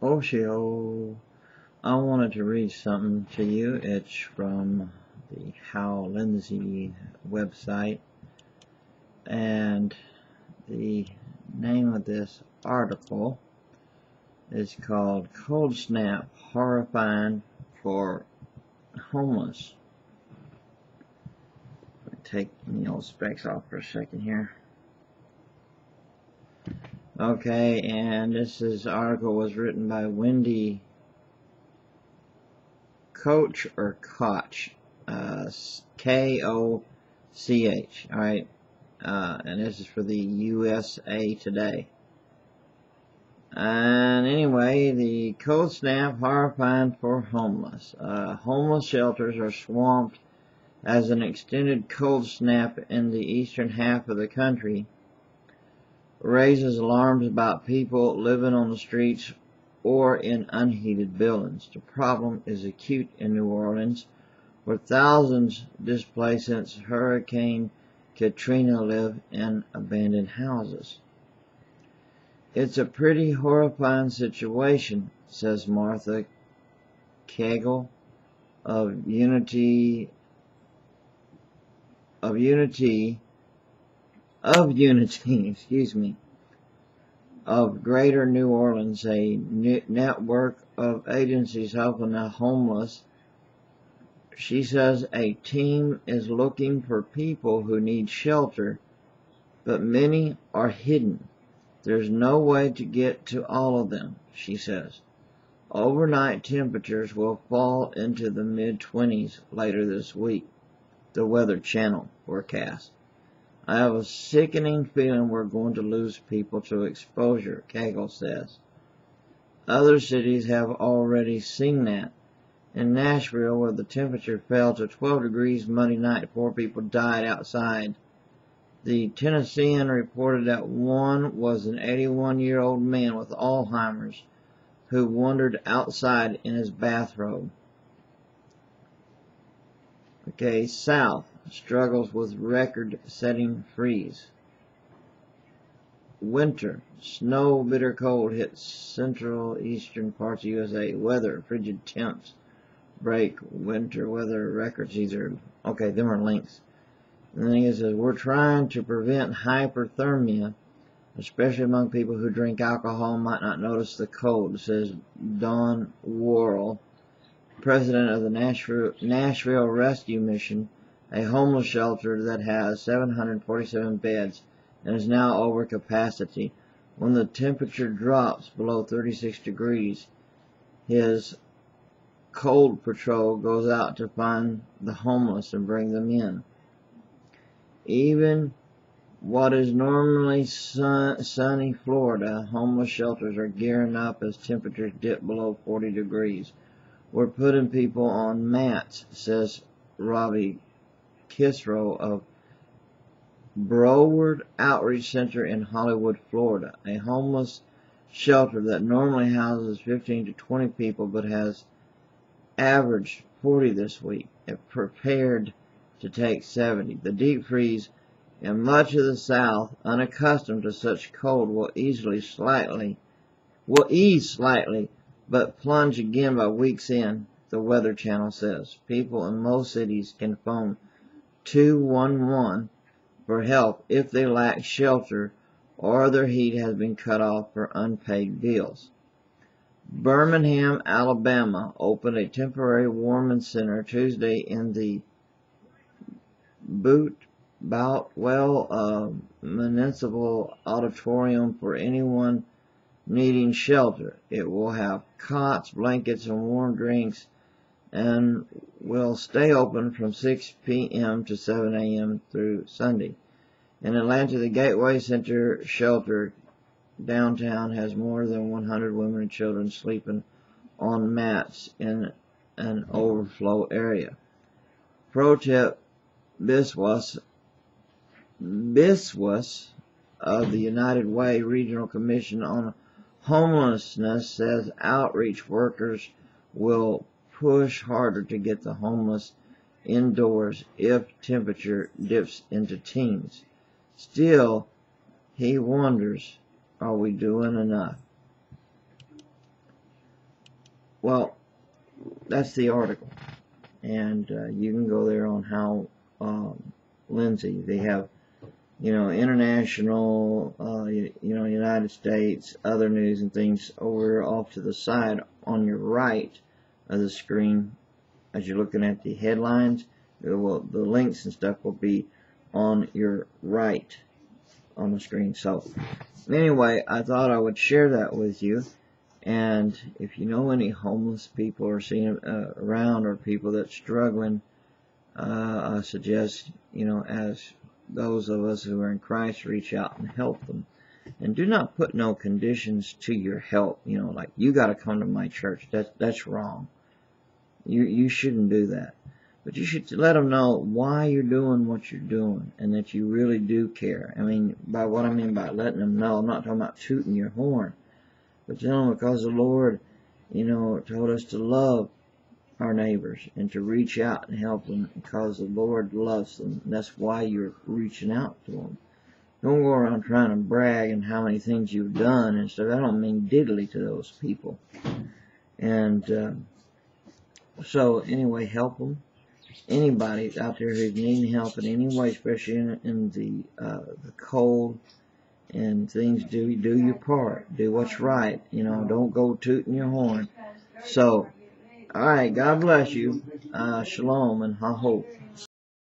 Oshio, I wanted to read something to you. It's from the Hal Lindsey website, and the name of this article is called Cold Snap Horrifying for Homeless. Let me take the old specs off for a second here. Okay, and this article was written by Wendy Koch or Koch, Koch. All right, and this is for the USA Today. And anyway, the cold snap horrifying for homeless. Homeless shelters are swamped as an extended cold snap in the eastern half of the country raises alarms about people living on the streets or in unheated buildings. The problem is acute in New Orleans, where thousands displaced since Hurricane Katrina live in abandoned houses. It's a pretty horrifying situation, says Martha Cagle of Unity, of Greater New Orleans, a network of agencies helping the homeless. She says a team is looking for people who need shelter, but many are hidden. There's no way to get to all of them, she says. Overnight temperatures will fall into the mid-20s later this week, the Weather Channel forecast. I have a sickening feeling we're going to lose people to exposure, Cagle says. Other cities have already seen that. In Nashville, where the temperature fell to 12 degrees Monday night, 4 people died outside. The Tennessean reported that one was an 81-year-old man with Alzheimer's who wandered outside in his bathrobe. Okay, South struggles with record-setting freeze. Winter. Snow, bitter cold hits central eastern parts of USA. Weather. Frigid temps break winter weather records. Okay, them are links. And then it says, we're trying to prevent hyperthermia, especially among people who drink alcohol and might not notice the cold, says Dawn Worrell, president of the Nashville Rescue Mission, a homeless shelter that has 747 beds and is now over capacity. When the temperature drops below 36 degrees, his cold patrol goes out to find the homeless and bring them in. Even what is normally sunny Florida, homeless shelters are gearing up as temperatures dip below 40 degrees. We're putting people on mats, says Robbie Kisro of Broward Outreach Center in Hollywood, Florida, a homeless shelter that normally houses 15 to 20 people but has averaged 40 this week. It prepared to take 70. The deep freeze in much of the South, unaccustomed to such cold, will ease slightly, but plunge again by week's end, the Weather Channel says. People in most cities can phone 211 for help if they lack shelter or their heat has been cut off for unpaid bills. Birmingham, Alabama opened a temporary warming center Tuesday in the Boutwell Municipal Auditorium for anyone needing shelter. It will have cots, blankets, and warm drinks, and will stay open from 6 p.m. to 7 a.m. through Sunday. In Atlanta, the Gateway Center shelter downtown has more than 100 women and children sleeping on mats in an overflow area. Pro tip, Biswas of the United Way Regional Commission on Homelessness says outreach workers will push harder to get the homeless indoors if temperature dips into teens. Still, he wonders, are we doing enough? Well, that's the article, and you can go there on Hal Lindsey. They have, international, United States, other news and things over off to the side on your right of the screen as you're looking at the headlines. The links and stuff will be on your right on the screen. So anyway, I thought I would share that with you. And if you know any homeless people or seeing around, or people that's struggling, I suggest, as those of us who are in Christ, reach out and help them. And do not put no conditions to your help. Like, you got to come to my church. That's wrong. You shouldn't do that. But you should let them know why you're doing what you're doing, and that you really do care. By what I mean by letting them know, I'm not talking about tooting your horn, but tell them because the Lord, told us to love our neighbors and to reach out and help them because the Lord loves them. And that's why you're reaching out to them. Don't go around trying to brag and how many things you've done and stuff. I don't mean diddly to those people. And so anyway, help them. Anybody out there who's needing help in any way, especially in the cold and things, do your part. Do what's right. Don't go tooting your horn. So, all right, God bless you. Shalom and ha-ho.